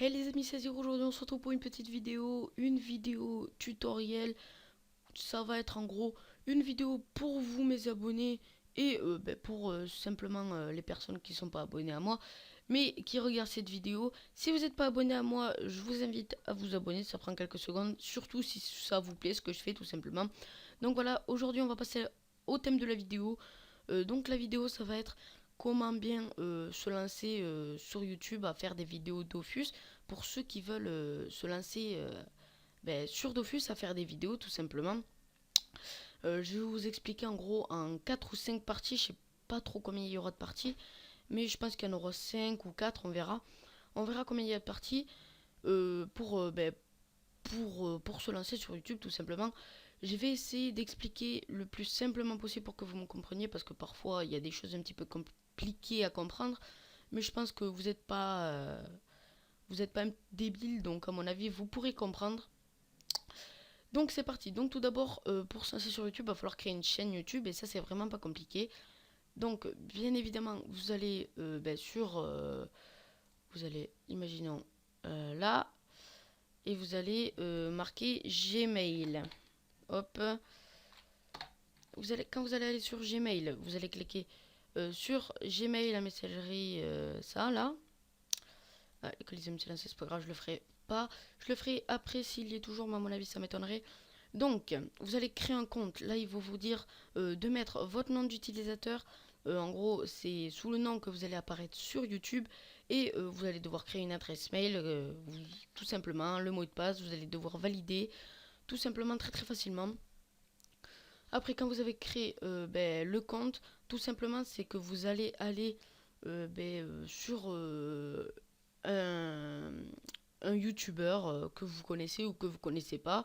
Hey les amis, c'est Zero, aujourd'hui on se retrouve pour une vidéo tutoriel. Ça va être en gros une vidéo pour vous mes abonnés et pour simplement les personnes qui sont pas abonnées à moi mais qui regardent cette vidéo. Si vous n'êtes pas abonné à moi, je vous invite à vous abonner, ça prend quelques secondes, surtout si ça vous plaît ce que je fais tout simplement. Donc voilà, aujourd'hui on va passer au thème de la vidéo. Donc la vidéo ça va être comment bien se lancer sur YouTube à faire des vidéos Dofus pour ceux qui veulent se lancer sur Dofus à faire des vidéos tout simplement. Je vais vous expliquer en gros en 4 ou 5 parties, je sais pas trop combien il y aura de parties, mais je pense qu'il y en aura 5 ou 4, on verra. On verra combien il y a de parties pour se lancer sur YouTube tout simplement. Je vais essayer d'expliquer le plus simplement possible pour que vous me compreniez parce que parfois il y a des choses un petit peu compliquées à comprendre, mais je pense que vous êtes pas débile, donc à mon avis vous pourrez comprendre. Donc c'est parti. Donc tout d'abord, pour se lancer sur YouTube, il va falloir créer une chaîne YouTube et ça c'est vraiment pas compliqué. Donc bien évidemment, vous allez vous allez, imaginons là, et vous allez marquer Gmail. Hop, quand vous allez aller sur Gmail, vous allez cliquer sur Gmail, la messagerie, ça là. Ah, l'écolisme s'est lancé, c'est pas grave, je le ferai pas. Je le ferai après s'il y est toujours, mais à mon avis ça m'étonnerait. Donc, vous allez créer un compte. Là, il va vous dire de mettre votre nom d'utilisateur. En gros, c'est sous le nom que vous allez apparaître sur YouTube. Et vous allez devoir créer une adresse mail, tout simplement, le mot de passe. Vous allez devoir valider, tout simplement, très très facilement. Après, quand vous avez créé le compte, tout simplement, c'est que vous allez aller sur un, un YouTuber que vous connaissez ou que vous connaissez pas.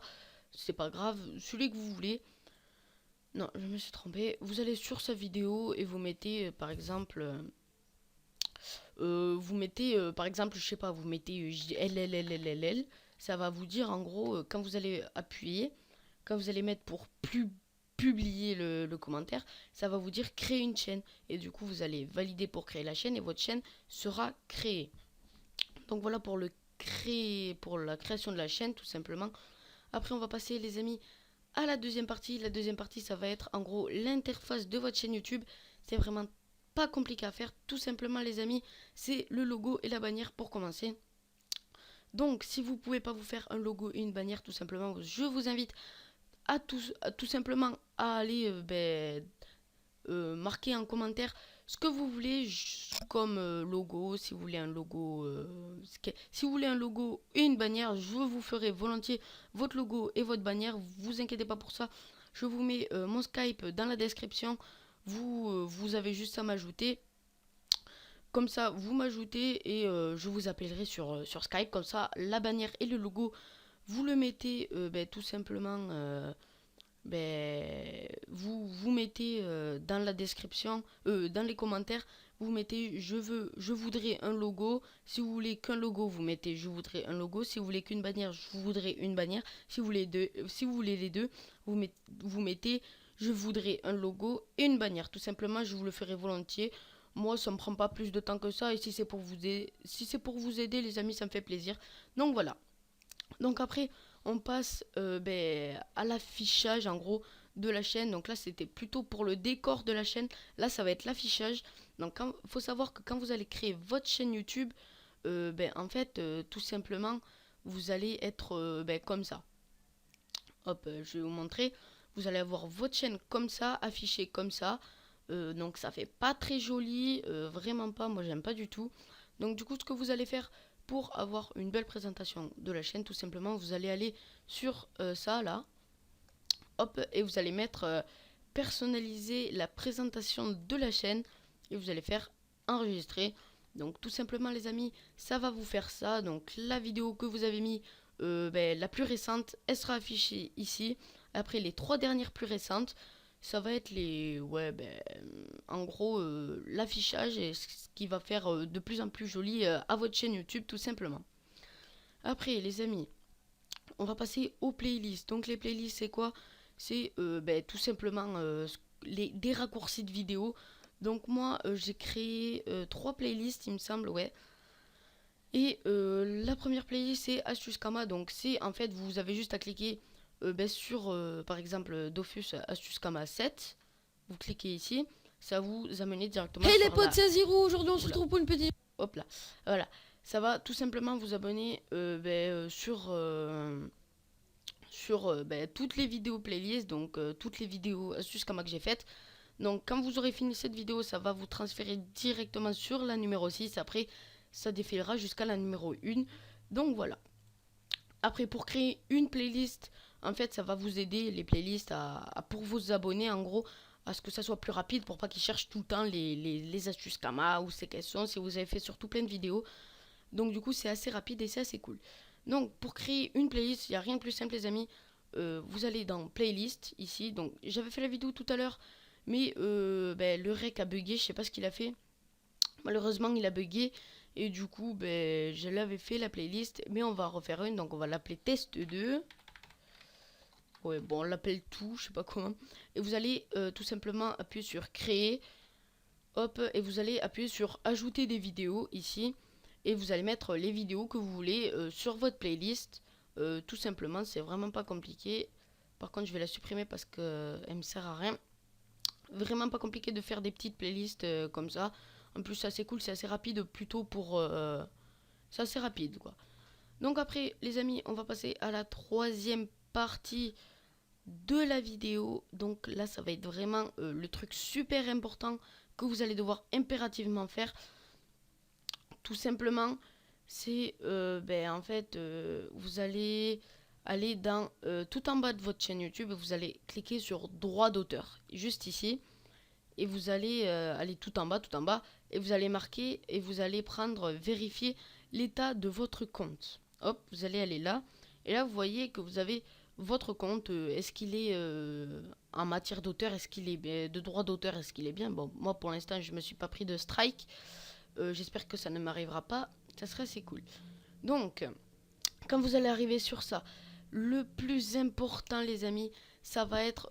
C'est pas grave, celui que vous voulez. Non, je me suis trompé. Vous allez sur sa vidéo et vous mettez par exemple par exemple, je sais pas, vous mettez LLLLL. Ça va vous dire en gros quand vous allez appuyer, quand vous allez mettre pour plus publier le commentaire, ça va vous dire créer une chaîne et du coup vous allez valider pour créer la chaîne et votre chaîne sera créée. Donc voilà pour la création de la chaîne tout simplement. Après on va passer les amis à la deuxième partie. La deuxième partie, ça va être en gros l'interface de votre chaîne YouTube. C'est vraiment pas compliqué à faire. Tout simplement, les amis, c'est le logo et la bannière pour commencer. Donc, si vous pouvez pas vous faire un logo et une bannière, tout simplement, je vous invite tout simplement à aller marquer en commentaire ce que vous voulez comme logo. Si vous voulez un logo, si vous voulez un logo et une bannière, je vous ferai volontiers votre logo et votre bannière. Vous inquiétez pas pour ça. Je vous mets mon Skype dans la description. Vous avez juste à m'ajouter. Comme ça, vous m'ajoutez et je vous appellerai sur Skype. Comme ça, la bannière et le logo, vous le mettez tout simplement vous mettez dans la description, dans les commentaires, vous mettez je voudrais un logo. Si vous voulez qu'un logo, vous mettez je voudrais un logo. Si vous voulez qu'une bannière, je voudrais une bannière. Si vous voulez les deux, vous mettez je voudrais un logo et une bannière. Tout simplement, je vous le ferai volontiers. Moi, ça me prend pas plus de temps que ça. Et si c'est pour vous aider, les amis, ça me fait plaisir. Donc voilà. Donc après, on passe à l'affichage en gros de la chaîne. Donc là, c'était plutôt pour le décor de la chaîne. Là, ça va être l'affichage. Donc il faut savoir que quand vous allez créer votre chaîne YouTube, en fait, tout simplement, vous allez être comme ça. Hop, je vais vous montrer. Vous allez avoir votre chaîne comme ça, affichée comme ça. Donc ça fait pas très joli, vraiment pas, moi j'aime pas du tout. Donc du coup ce que vous allez faire pour avoir une belle présentation de la chaîne, tout simplement vous allez aller sur ça là, hop, et vous allez mettre personnaliser la présentation de la chaîne et vous allez faire enregistrer. Donc tout simplement les amis, ça va vous faire ça. Donc la vidéo que vous avez mis, la plus récente, elle sera affichée ici. Après les 3 dernières plus récentes, ça va être en gros l'affichage et ce qui va faire de plus en plus joli à votre chaîne YouTube tout simplement. Après les amis, on va passer aux playlists. Donc les playlists c'est quoi? C'est tout simplement des raccourcis de vidéos. Donc moi j'ai créé 3 playlists il me semble, ouais. Et première playlist c'est Astuce Kama. Donc c'est en fait vous avez juste à cliquer sur par exemple Dofus Astuce Kama 7. Vous cliquez ici, ça vous amener directement Hey sur les potes, c'est Aziro, aujourd'hui on se Oula. retrouve pour une petite... Hop là, voilà. Ça va tout simplement vous abonner sur toutes les vidéos playlists, donc toutes les vidéos astuces Kama que j'ai faites. Donc quand vous aurez fini cette vidéo, ça va vous transférer directement sur la numéro 6. Après, ça défilera jusqu'à la numéro 1. Donc voilà. Après, pour créer une playlist, en fait, ça va vous aider, les playlists, pour vos abonnés, en gros, à ce que ça soit plus rapide, pour pas qu'ils cherchent tout le temps les astuces Kama ou ces questions, si vous avez fait surtout plein de vidéos. Donc du coup, c'est assez rapide et c'est assez cool. Donc pour créer une playlist, il n'y a rien de plus simple les amis. Vous allez dans playlist ici. Donc j'avais fait la vidéo tout à l'heure, mais le rec a bugué, je sais pas ce qu'il a fait. Malheureusement il a bugué et du coup je l'avais fait la playlist, mais on va refaire une. Donc on va l'appeler test 2. Ouais bon, on l'appelle tout, je sais pas comment. Et vous allez tout simplement appuyer sur créer. Hop, et vous allez appuyer sur ajouter des vidéos ici. Et vous allez mettre les vidéos que vous voulez sur votre playlist. Tout simplement, c'est vraiment pas compliqué. Par contre, je vais la supprimer parce qu'elle me sert à rien. Vraiment pas compliqué de faire des petites playlists comme ça. En plus, c'est assez cool, c'est assez rapide plutôt pour... c'est assez rapide quoi. Donc après, les amis, on va passer à la troisième partie de la vidéo. Donc là, ça va être vraiment le truc super important que vous allez devoir impérativement faire. Tout simplement, c'est en fait, vous allez aller dans tout en bas de votre chaîne YouTube, vous allez cliquer sur droit d'auteur, juste ici, et vous allez aller tout en bas, et vous allez marquer, et vous allez prendre vérifier l'état de votre compte. Hop, vous allez aller là, et là vous voyez que vous avez votre compte, est-ce qu'il est en matière d'auteur, est-ce qu'il est de droit d'auteur, est-ce qu'il est bien. Bon, moi pour l'instant je me suis pas pris de strike. J'espère que ça ne m'arrivera pas. Ça serait assez cool. Donc, quand vous allez arriver sur ça, le plus important, les amis, ça va être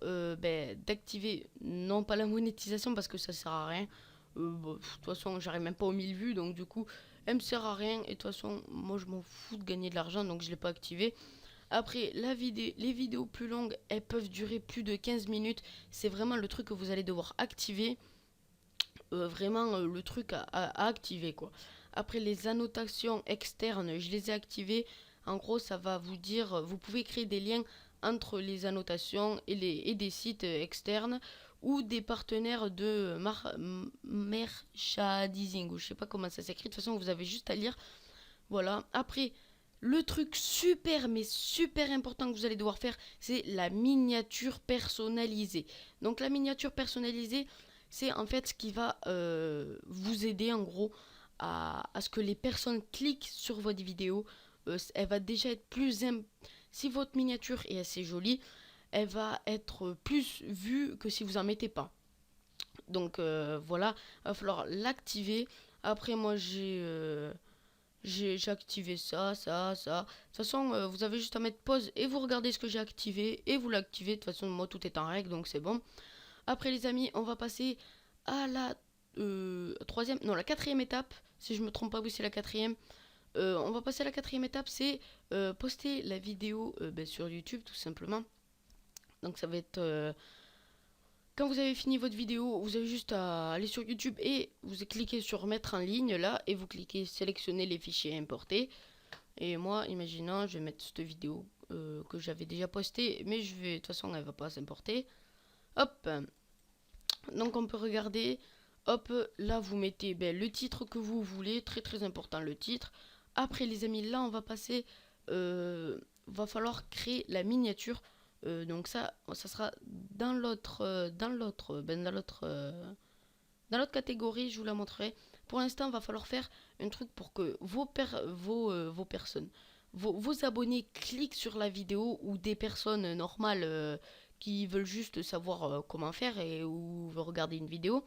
d'activer, non pas la monétisation parce que ça sert à rien. De toute façon, j'arrive même pas aux 1000 vues, donc du coup, elle me sert à rien. Et de toute façon, moi, je m'en fous de gagner de l'argent, donc je l'ai pas activé. Après, les vidéos plus longues, elles peuvent durer plus de 15 minutes. C'est vraiment le truc que vous allez devoir activer. Vraiment le truc à activer quoi. Après les annotations externes, je les ai activées. En gros, ça va vous dire, vous pouvez créer des liens entre les annotations et des sites externes ou des partenaires de merchandising, ou je sais pas comment ça s'écrit. De toute façon, vous avez juste à lire. Voilà. Après, le truc super mais super important que vous allez devoir faire, c'est la miniature personnalisée. Donc la miniature personnalisée, c'est en fait ce qui va vous aider en gros à ce que les personnes cliquent sur votre vidéo. Elle va déjà être si votre miniature est assez jolie, elle va être plus vue que si vous en mettez pas. Donc voilà, il va falloir l'activer. Après moi j'ai activé ça. De toute façon, vous avez juste à mettre pause et vous regardez ce que j'ai activé et vous l'activez. De toute façon, moi tout est en règle donc c'est bon. Après les amis, on va passer à la la quatrième étape. Si je me trompe pas, oui c'est la quatrième. On va passer à la quatrième étape, c'est poster la vidéo sur YouTube tout simplement. Donc ça va être quand vous avez fini votre vidéo, vous avez juste à aller sur YouTube et vous cliquez sur mettre en ligne là et vous cliquez sélectionner les fichiers importés. Et moi, imaginons, je vais mettre cette vidéo que j'avais déjà postée, mais de toute façon elle va pas s'importer. Hop. Donc on peut regarder, hop, là vous mettez le titre que vous voulez, très très important le titre. Après les amis, là on va passer, va falloir créer la miniature. Donc ça sera dans l'autre catégorie, je vous la montrerai. Pour l'instant, il va falloir faire un truc pour que vos personnes, vos abonnés cliquent sur la vidéo, ou des personnes normales qui veulent juste savoir comment faire ou veulent regarder une vidéo.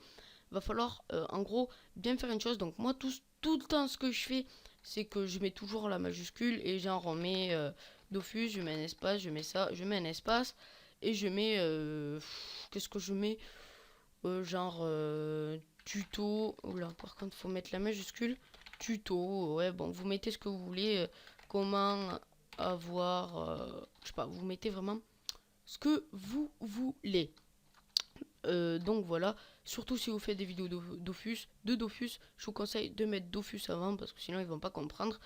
Va falloir en gros bien faire une chose. Donc moi tout le temps ce que je fais, c'est que je mets toujours la majuscule et genre on met Dofus, je mets un espace, je mets ça, je mets un espace et je mets qu'est-ce que je mets genre tuto. Oula, par contre faut mettre la majuscule tuto. Ouais bon, vous mettez ce que vous voulez, comment avoir, je sais pas, vous mettez vraiment ce que vous voulez. Donc voilà, surtout si vous faites des vidéos de Dofus, je vous conseille de mettre Dofus avant parce que sinon ils vont pas comprendre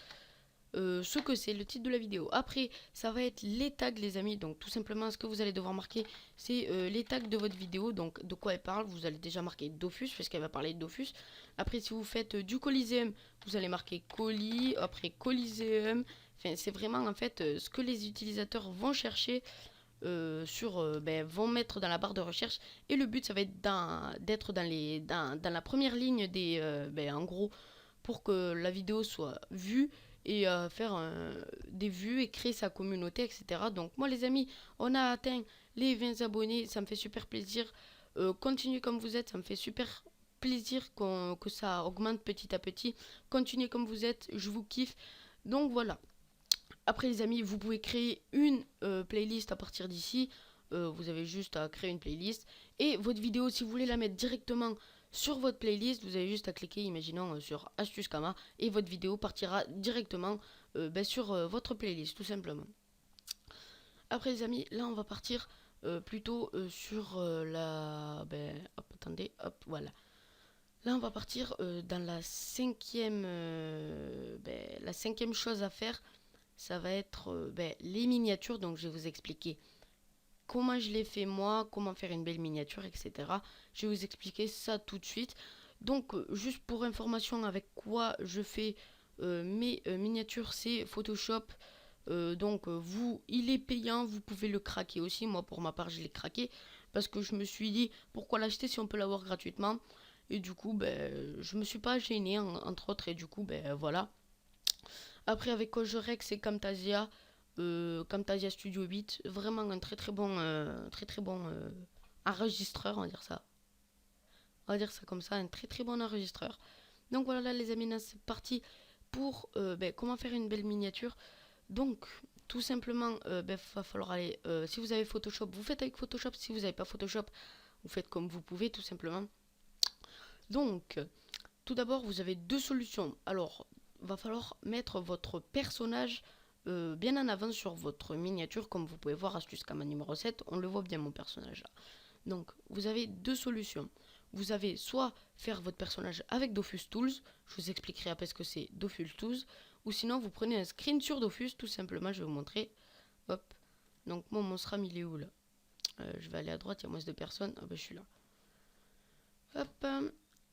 ce que c'est le titre de la vidéo. Après, ça va être les tags, les amis. Donc tout simplement, ce que vous allez devoir marquer, c'est les tags de votre vidéo. Donc de quoi elle parle, vous allez déjà marquer Dofus parce qu'elle va parler de Dofus. Après, si vous faites du Coliseum, vous allez marquer Colis, après Coliseum. Enfin, c'est vraiment en fait ce que les utilisateurs vont chercher vont mettre dans la barre de recherche, et le but ça va être d'être dans la première ligne des en gros, pour que la vidéo soit vue et faire des vues et créer sa communauté, etc. Donc moi les amis, on a atteint les 20 abonnés, ça me fait super plaisir. Continuez comme vous êtes, ça me fait super plaisir que ça augmente petit à petit. Continuez comme vous êtes, je vous kiffe. Donc voilà. Après les amis, vous pouvez créer une playlist à partir d'ici. Vous avez juste à créer une playlist. Et votre vidéo, si vous voulez la mettre directement sur votre playlist, vous avez juste à cliquer, imaginons, sur Astuce Kama. Et votre vidéo partira directement sur votre playlist, tout simplement. Après les amis, là on va partir plutôt sur la... hop, attendez, hop, voilà. Là on va partir dans la cinquième chose à faire. Ça va être les miniatures. Donc je vais vous expliquer comment je l'ai fait moi, comment faire une belle miniature, etc. Je vais vous expliquer ça tout de suite. Donc juste pour information, avec quoi je fais mes miniatures, c'est Photoshop. Il est payant, vous pouvez le craquer aussi. Moi pour ma part je l'ai craqué parce que je me suis dit pourquoi l'acheter si on peut l'avoir gratuitement. Et du coup je me suis pas gêné entre autres, et du coup voilà. Après, avec Kojorek, c'est Camtasia. Camtasia Studio 8. Vraiment un très bon enregistreur, on va dire ça. On va dire ça comme ça, un très bon enregistreur. Donc voilà là, les amis, c'est parti pour comment faire une belle miniature. Donc tout simplement, va falloir aller, si vous avez Photoshop, vous faites avec Photoshop. Si vous n'avez pas Photoshop, vous faites comme vous pouvez, tout simplement. Donc tout d'abord, vous avez deux solutions. Alors, va falloir mettre votre personnage bien en avant sur votre miniature. Comme vous pouvez voir, astuce Kama numéro 7, on le voit bien mon personnage là. Donc, vous avez deux solutions. Vous avez soit faire votre personnage avec Dofus Tools, je vous expliquerai après ce que c'est Dofus Tools, ou sinon vous prenez un screen sur Dofus, tout simplement, je vais vous montrer. Hop, donc mon SRAM il est où là? Je vais aller à droite, il y a moins de personnes. Ah ben je suis là. Hop,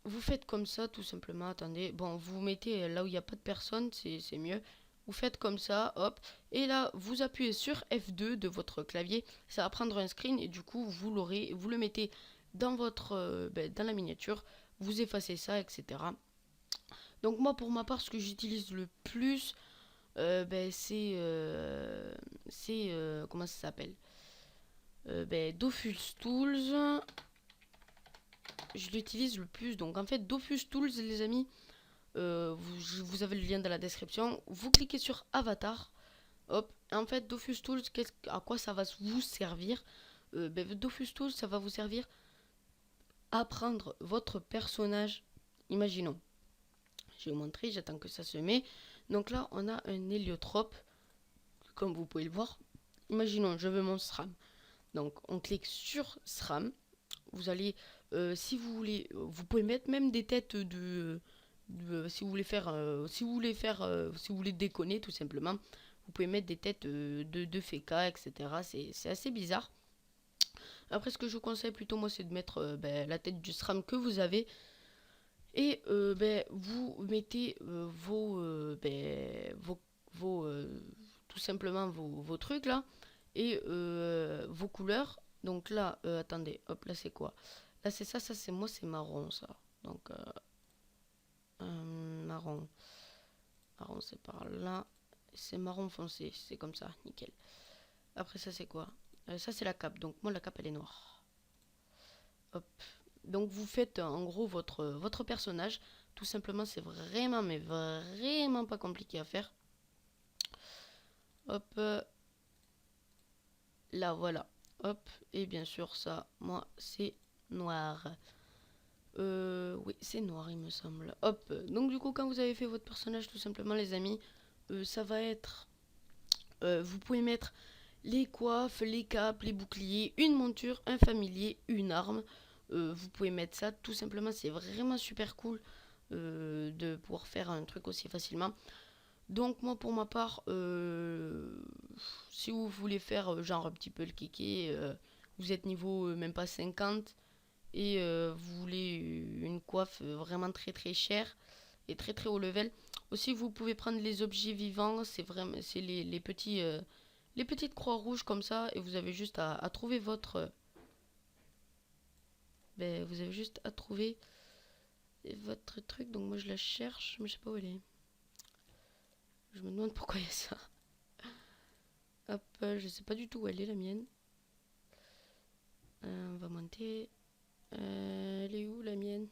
vous faites comme ça tout simplement. Attendez, bon, vous mettez là où il n'y a pas de personne, c'est mieux. Vous faites comme ça, hop, et là vous appuyez sur F2 de votre clavier, ça va prendre un screen et du coup vous le mettez dans votre dans la miniature, vous effacez ça, etc. Donc moi pour ma part, ce que j'utilise le plus, c'est comment ça s'appelle, Dofus Tools. Je l'utilise le plus. Donc en fait, Dofus Tools, les amis, vous avez le lien dans la description. Vous cliquez sur Avatar. Hop. Et en fait, Dofus Tools, à quoi ça va vous servir? Dofus Tools, ça va vous servir à prendre votre personnage. Imaginons. Je vais vous montrer, j'attends que ça se met. Donc là, on a un héliotrope, comme vous pouvez le voir. Imaginons, je veux mon SRAM. Donc on clique sur SRAM. Vous allez, si vous voulez, vous pouvez mettre même des têtes si vous voulez déconner tout simplement, vous pouvez mettre des têtes de Feka, etc. C'est assez bizarre. Après, ce que je vous conseille plutôt moi, c'est de mettre la tête du SRAM que vous avez. Et vous mettez tout simplement vos trucs là. Et vos couleurs. Donc là, attendez, hop, là c'est quoi? Là c'est ça c'est moi, c'est marron ça. Donc marron. Marron c'est par là. C'est marron foncé, c'est comme ça, nickel. Après ça c'est quoi? Ça c'est la cape, donc moi la cape elle est noire. Hop. Donc vous faites en gros votre personnage. Tout simplement, c'est vraiment, mais vraiment pas compliqué à faire. Hop. Là voilà. Hop. Et bien sûr ça, moi c'est noir. Oui, c'est noir, il me semble. Hop. Donc, du coup, quand vous avez fait votre personnage, tout simplement, les amis, ça va être Vous pouvez mettre les coiffes, les capes, les boucliers, une monture, un familier, une arme. Vous pouvez mettre ça tout simplement, c'est vraiment super cool de pouvoir faire un truc aussi facilement. Donc moi pour ma part, si vous voulez faire genre un petit peu le kéké, vous êtes niveau même pas 50 et vous voulez une coiffe vraiment très très chère et très très haut level. Aussi vous pouvez prendre les objets vivants, c'est vraiment c'est les petits les petites croix rouges comme ça et vous avez juste à trouver votre vous avez juste à trouver votre truc. Donc moi je la cherche mais je sais pas où elle est. Je me demande pourquoi il y a ça. Hop, je sais pas du tout où elle est la mienne. On va monter. Elle est où la mienne?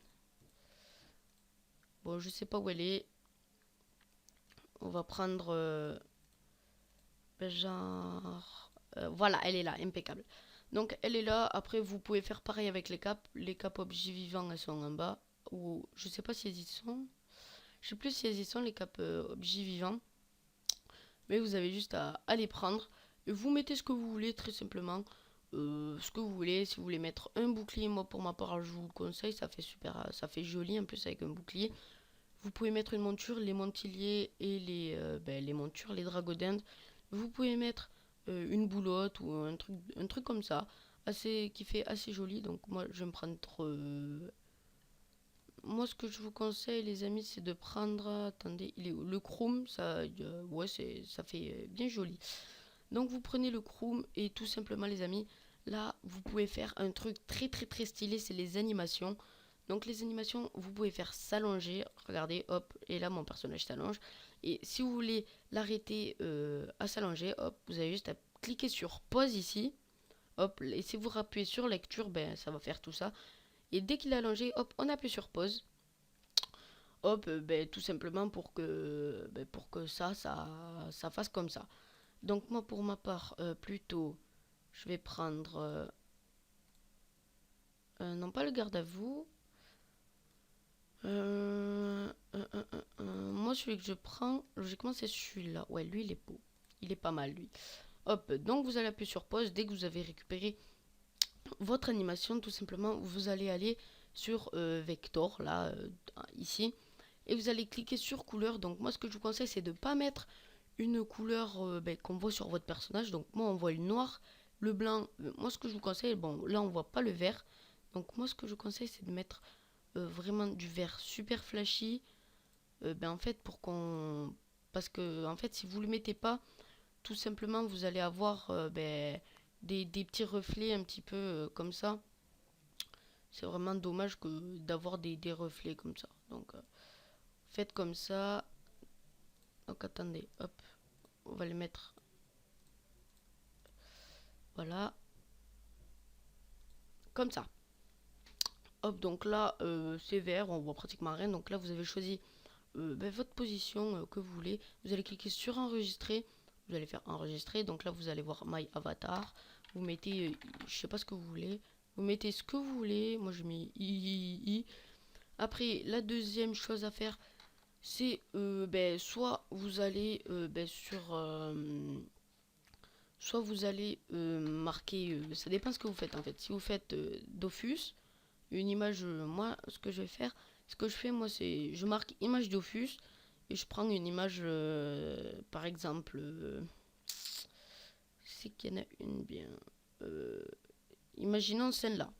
Bon, je sais pas où elle est. On va prendre genre. Voilà, elle est là, impeccable. Donc elle est là. Après, vous pouvez faire pareil avec les capes. Les capes objets vivants, elles sont en bas. Ou je sais pas si elles y sont. Je sais plus si elles y sont les capes objets vivants. Mais vous avez juste à les prendre. Et vous mettez ce que vous voulez, très simplement. Ce que vous voulez. Si vous voulez mettre un bouclier, moi pour ma part, je vous le conseille. Ça fait super, ça fait joli en plus avec un bouclier. Vous pouvez mettre une monture, les mantiliers et les montures, les dragons d'Inde. Vous pouvez mettre une boulotte ou un truc comme ça, assez, qui fait assez joli. Donc moi, je vais me prendre. Moi, ce que je vous conseille, les amis, c'est de prendre. Attendez, il est où le chrome, ça, ouais, ça fait bien joli. Donc vous prenez le chrome et tout simplement, les amis, là, vous pouvez faire un truc très très très stylé, c'est les animations. Donc les animations, vous pouvez faire s'allonger. Regardez, hop, et là mon personnage s'allonge. Et si vous voulez l'arrêter à s'allonger, hop, vous avez juste à cliquer sur pause ici. Hop, et si vous rappuyez sur lecture, ben ça va faire tout ça. Et dès qu'il est allongé, hop, on appuie sur pause. Hop, tout simplement pour que ça fasse comme ça. Donc moi pour ma part, plutôt, je vais prendre, non pas le garde à vous. Moi, celui que je prends, logiquement, c'est celui-là. Ouais, lui, il est beau. Il est pas mal, lui. Hop, donc vous allez appuyer sur pause. Dès que vous avez récupéré votre animation, tout simplement, vous allez aller sur Vector, là, ici. Et vous allez cliquer sur couleur. Donc moi, ce que je vous conseille, c'est de ne pas mettre une couleur qu'on voit sur votre personnage. Donc moi, on voit le noir, le blanc. Moi, ce que je vous conseille, bon, là, on voit pas le vert. Donc moi, ce que je vous conseille, c'est de mettre vraiment du vert super flashy. En fait, pour qu'on... Parce que, en fait, si vous le mettez pas, tout simplement, vous allez avoir des petits reflets un petit peu comme ça. C'est vraiment dommage que d'avoir des reflets comme ça. Donc, faites comme ça. Donc, attendez, hop. On va les mettre. Voilà. Comme ça. Hop, donc là, c'est vert. On voit pratiquement rien. Donc là, vous avez choisi votre position que vous voulez. Vous allez cliquer sur enregistrer. Vous allez faire enregistrer. Donc là, vous allez voir My Avatar. Vous mettez, je sais pas ce que vous voulez. Vous mettez ce que vous voulez. Moi, je mets I. Après, la deuxième chose à faire, c'est soit vous allez soit vous allez marquer. Ça dépend ce que vous faites en fait. Si vous faites Dofus, une image, moi, ce que je vais faire, ce que je fais, moi, c'est je marque image Dofus et je prends une image, par exemple, c'est qu'il y en a une bien. Imaginons celle-là.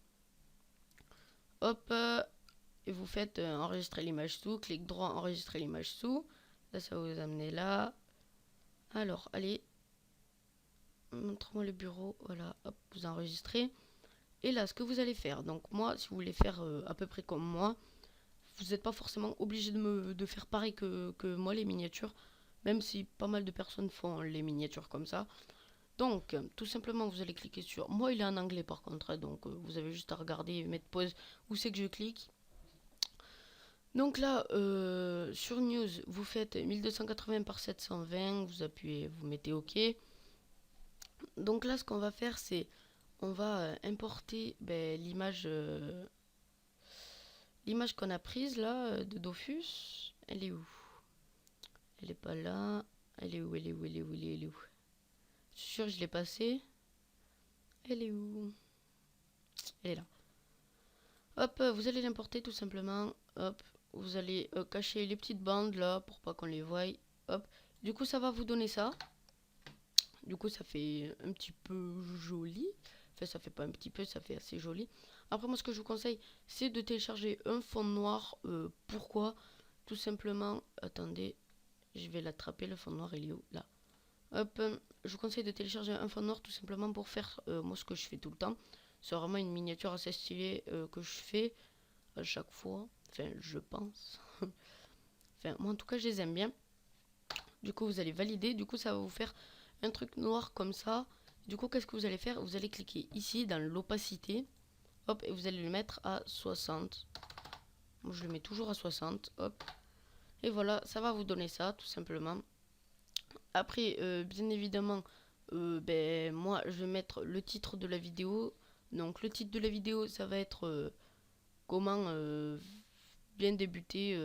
Hop, et vous faites enregistrer l'image sous, clic droit, enregistrer l'image sous. Là, ça va vous amener là. Alors, allez, montre-moi le bureau. Voilà, hop, vous enregistrez. Et là, ce que vous allez faire, donc moi, si vous voulez faire à peu près comme moi, vous n'êtes pas forcément obligé de faire pareil que moi, les miniatures. Même si pas mal de personnes font les miniatures comme ça. Donc, tout simplement, vous allez cliquer sur... Moi, il est en anglais par contre, hein, donc vous avez juste à regarder, mettre pause. Où c'est que je clique? Donc là, sur News, vous faites 1280 par 720, vous appuyez, vous mettez OK. Donc là, ce qu'on va faire, c'est... On va importer l'image qu'on a prise là, de Dofus. Elle est où? Elle est pas là. Elle est où? Elle est où? Elle est où? Elle est où? Je suis sûr, je l'ai passé. Elle est où? Elle est là. Hop, vous allez l'importer tout simplement. Hop, vous allez cacher les petites bandes là pour pas qu'on les voie. Hop, du coup ça va vous donner ça. Du coup ça fait un petit peu joli. Enfin ça fait pas un petit peu, ça fait assez joli. Après moi ce que je vous conseille c'est de télécharger un fond noir. Pourquoi? Tout simplement, attendez, je vais l'attraper, le fond noir il est où? Là. Hop, je vous conseille de télécharger un fond noir tout simplement pour faire moi ce que je fais tout le temps. C'est vraiment une miniature assez stylée que je fais à chaque fois. Enfin, je pense. Enfin, moi en tout cas, je les aime bien. Du coup, vous allez valider. Du coup, ça va vous faire un truc noir comme ça. Du coup, qu'est-ce que vous allez faire? Vous allez cliquer ici dans l'opacité. Hop, et vous allez le mettre à 60. Moi, je le mets toujours à 60. Hop. Et voilà, ça va vous donner ça, tout simplement. Après, bien évidemment, moi, je vais mettre le titre de la vidéo. Donc, le titre de la vidéo, ça va être comment bien débuter.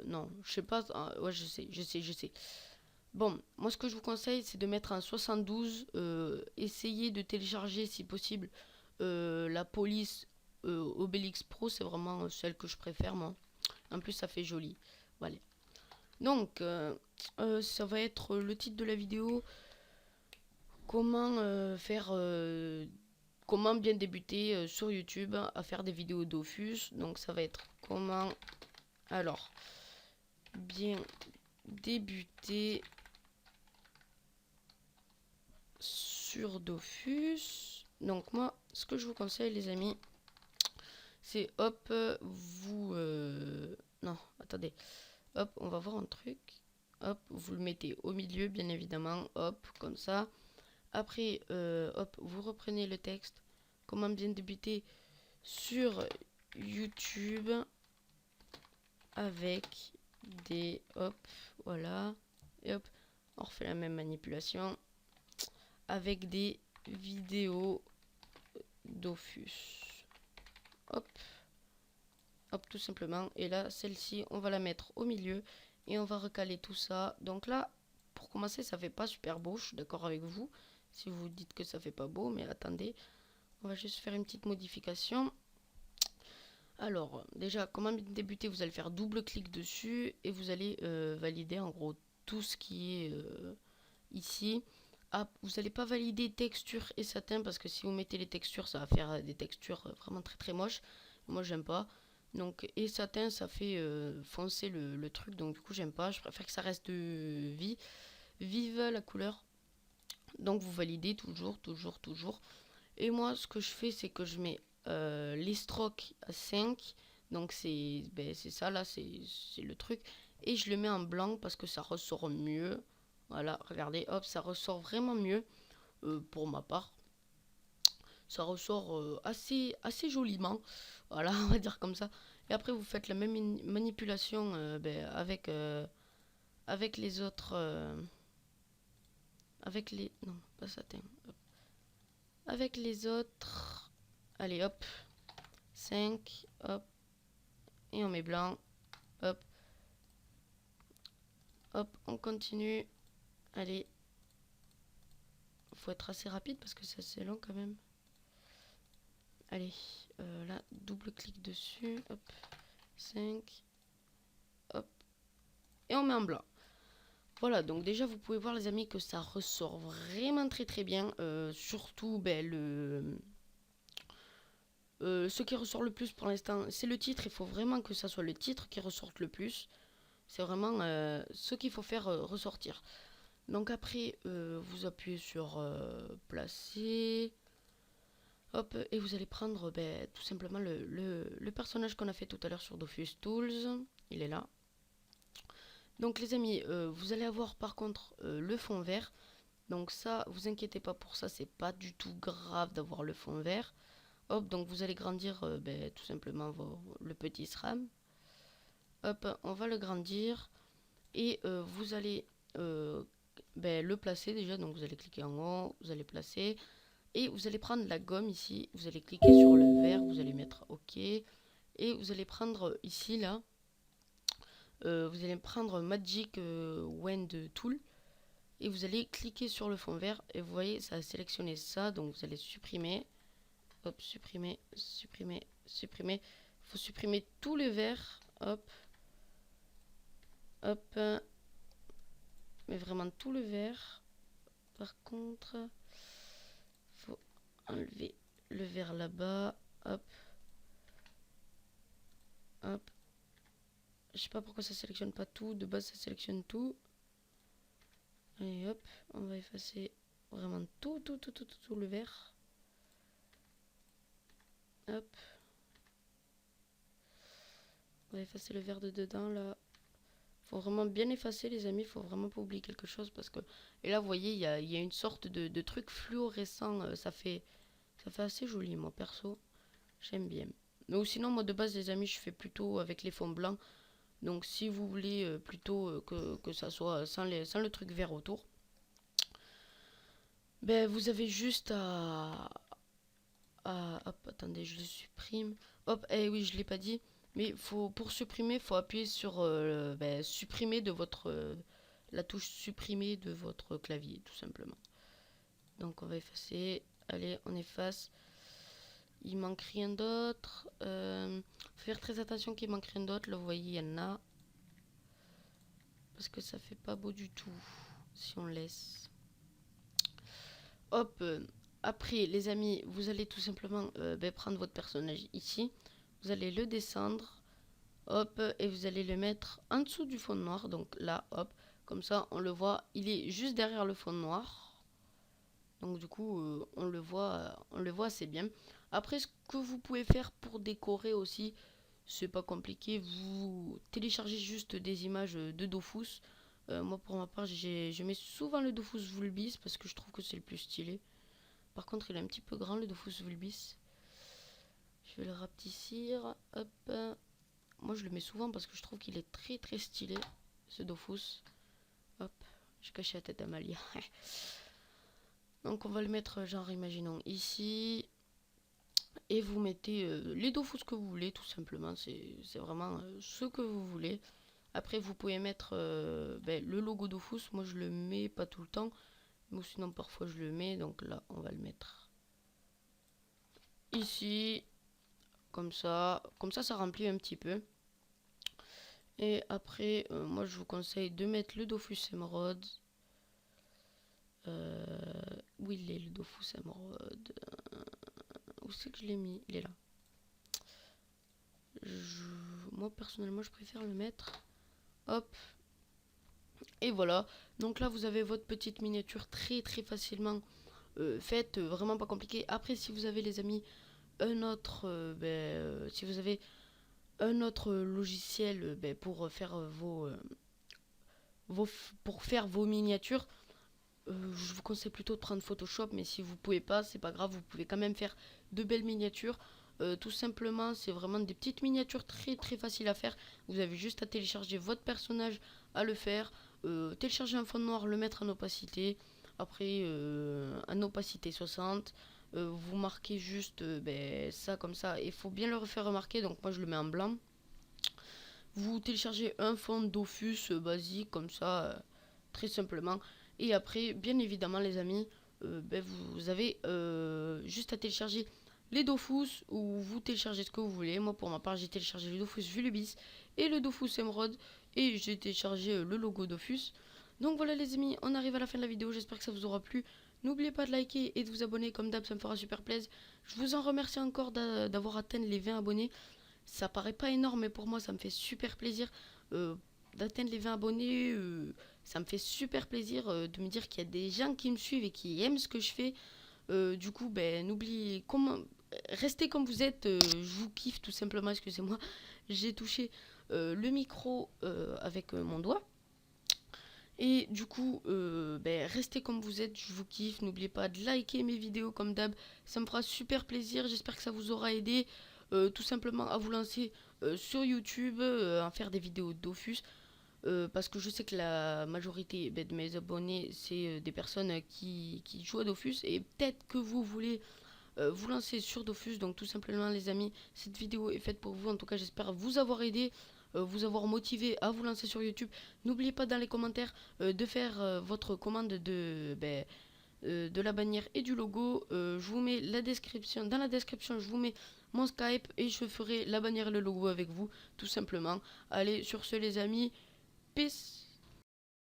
Non, je sais pas. Ouais, je sais. Bon, moi, ce que je vous conseille, c'est de mettre un 72. Essayez de télécharger, si possible, la police Obélix Pro. C'est vraiment celle que je préfère, moi. En plus, ça fait joli. Voilà. Donc, ça va être le titre de la vidéo. Comment comment bien débuter sur YouTube à faire des vidéos Dofus. Donc, ça va être comment alors bien débuter sur Dofus. Donc, moi, ce que je vous conseille, les amis, c'est hop, non, attendez. Hop, on va voir un truc. Hop, vous le mettez au milieu, bien évidemment. Hop, comme ça. Après, hop, vous reprenez le texte. Comment bien débuter sur YouTube avec des... Hop, voilà. Et hop, on refait la même manipulation. Avec des vidéos Dofus. Hop. Hop, tout simplement. Et là, celle-ci, on va la mettre au milieu. Et on va recaler tout ça. Donc là, pour commencer, ça fait pas super beau. Je suis d'accord avec vous. Si vous dites que ça fait pas beau. Mais attendez. On va juste faire une petite modification. Alors, déjà, comment débuter? Vous allez faire double clic dessus. Et vous allez valider en gros tout ce qui est ici. Ah, vous n'allez pas valider texture et satin. Parce que si vous mettez les textures, ça va faire des textures vraiment très très moches. Moi, j'aime pas. Donc, et satin, ça fait foncer le truc. Donc, du coup, j'aime pas. Je préfère que ça reste vive la couleur. Donc, vous validez toujours, toujours, toujours. Et moi, ce que je fais, c'est que je mets les strokes à 5. Donc, c'est ça, là, c'est le truc. Et je le mets en blanc parce que ça ressort mieux. Voilà, regardez, hop, ça ressort vraiment mieux pour ma part. Ça ressort assez joliment. Voilà, on va dire comme ça. Et après, vous faites la même manipulation avec les autres. Avec les. Non, pas satin. Hop. Avec les autres. Allez, hop. 5. Hop. Et on met blanc. Hop. Hop, on continue. Allez. Faut être assez rapide parce que c'est assez long quand même. Allez, là, double clic dessus. Hop. 5. Hop. Et on met en blanc. Voilà, donc déjà vous pouvez voir les amis que ça ressort vraiment très très bien. Surtout ce qui ressort le plus pour l'instant, c'est le titre. Il faut vraiment que ça soit le titre qui ressorte le plus. C'est vraiment ce qu'il faut faire ressortir. Donc après, vous appuyez sur placer. Hop, et vous allez prendre tout simplement le personnage qu'on a fait tout à l'heure sur Dofus Tools. Il est là. Donc les amis, vous allez avoir par contre le fond vert. Donc ça, vous inquiétez pas pour ça, c'est pas du tout grave d'avoir le fond vert. Hop, donc vous allez grandir tout simplement le petit SRAM. Hop, on va le grandir. Et vous allez le placer déjà. Donc vous allez cliquer en haut, vous allez placer. Et vous allez prendre la gomme ici. Vous allez cliquer sur le vert, vous allez mettre OK. Et vous allez prendre ici, là. Vous allez prendre Magic Wand Tool. et vous allez cliquer sur le fond vert et vous voyez ça a sélectionné ça, donc vous allez supprimer, hop, supprimer, supprimer, supprimer. Il faut supprimer tous les verts, hop, hop, mais vraiment tout le vert. Par contre, faut enlever le vert là-bas, hop, hop. Je sais pas pourquoi ça sélectionne pas tout, de base ça sélectionne tout. Et hop, on va effacer vraiment tout le vert. Hop. On va effacer le vert de dedans là. Faut vraiment bien effacer les amis, faut vraiment pas oublier quelque chose parce que... Et là vous voyez, il y a une sorte de truc fluorescent, ça fait assez joli moi perso. J'aime bien. Mais sinon moi de base les amis je fais plutôt avec les fonds blancs. Donc si vous voulez plutôt que ça soit sans le truc vert autour, ben vous avez juste hop, attendez, je le supprime. Hop, eh oui, je l'ai pas dit. Mais pour supprimer, faut appuyer sur supprimer de votre la touche supprimer de votre clavier, tout simplement. Donc on va effacer. Allez, on efface. Il manque rien d'autre. Faut faire très attention qu'il manque rien d'autre. Là, vous voyez, il y en a. Parce que ça fait pas beau du tout si on laisse. Hop. Après, les amis, vous allez tout simplement prendre votre personnage ici. Vous allez le descendre. Hop. Et vous allez le mettre en dessous du fond noir. Donc là, hop. Comme ça, on le voit. Il est juste derrière le fond noir. Donc du coup, on le voit assez bien. Après, ce que vous pouvez faire pour décorer aussi, c'est pas compliqué. Vous téléchargez juste des images de Dofus. Moi, pour ma part, je mets souvent le Dofus Vulbis parce que je trouve que c'est le plus stylé. Par contre, il est un petit peu grand le Dofus Vulbis. Je vais le rapetissir. Hop. Moi, je le mets souvent parce que je trouve qu'il est très très stylé, ce Dofus. Hop. J'ai caché la tête d'Amalia. Donc, on va le mettre, genre, imaginons ici. Et vous mettez les Dofus que vous voulez, tout simplement. C'est vraiment ce que vous voulez. Après, vous pouvez mettre le logo Dofus. Moi, je le mets pas tout le temps. Mais sinon, parfois, je le mets. Donc là, on va le mettre ici. Comme ça, ça remplit un petit peu. Et après, moi, je vous conseille de mettre le Dofus Emerald. Où il est, le Dofus Emerald? Où c'est que je l'ai mis? Il est là. Moi, personnellement, je préfère le mettre. Hop. Et voilà. Donc là, vous avez votre petite miniature très très facilement faite. Vraiment pas compliqué. Après, si vous avez, les amis, un autre... si vous avez un autre logiciel pour faire vos miniatures, je vous conseille plutôt de prendre Photoshop, mais si vous pouvez pas, c'est pas grave, vous pouvez quand même faire de belles miniatures. Tout simplement, c'est vraiment des petites miniatures très très faciles à faire. Vous avez juste à télécharger votre personnage, à le faire, télécharger un fond noir, le mettre en opacité, après en opacité 60. Vous marquez juste ça comme ça, il faut bien le refaire remarquer, donc moi je le mets en blanc. Vous téléchargez un fond Dofus basique comme ça, très simplement. Et après, bien évidemment les amis, vous avez juste à télécharger les Dofus ou vous téléchargez ce que vous voulez. Moi pour ma part j'ai téléchargé le Dofus Vulibis et le Dofus Emerald et j'ai téléchargé le logo Dofus. Donc voilà les amis, on arrive à la fin de la vidéo, j'espère que ça vous aura plu. N'oubliez pas de liker et de vous abonner, comme d'hab ça me fera super plaisir. Je vous en remercie encore d'avoir atteint les 20 abonnés. Ça paraît pas énorme, mais pour moi, ça me fait super plaisir d'atteindre les 20 abonnés. Ça me fait super plaisir de me dire qu'il y a des gens qui me suivent et qui aiment ce que je fais. Du coup, n'oubliez comment restez comme vous êtes. Je vous kiffe tout simplement. Excusez-moi, j'ai touché le micro avec mon doigt. Et du coup, restez comme vous êtes, je vous kiffe. N'oubliez pas de liker mes vidéos comme d'hab. Ça me fera super plaisir. J'espère que ça vous aura aidé tout simplement à vous lancer sur YouTube, à faire des vidéos de Dofus. Parce que je sais que la majorité de mes abonnés, c'est des personnes qui jouent à Dofus. Et peut-être que vous voulez vous lancer sur Dofus. Donc tout simplement les amis, cette vidéo est faite pour vous. En tout cas, j'espère vous avoir aidé. vous avoir motivé à vous lancer sur YouTube, n'oubliez pas dans les commentaires de faire votre commande de la bannière et du logo. Je vous mets la description. Dans la description, je vous mets mon Skype et je ferai la bannière et le logo avec vous, tout simplement. Allez, sur ce les amis, peace.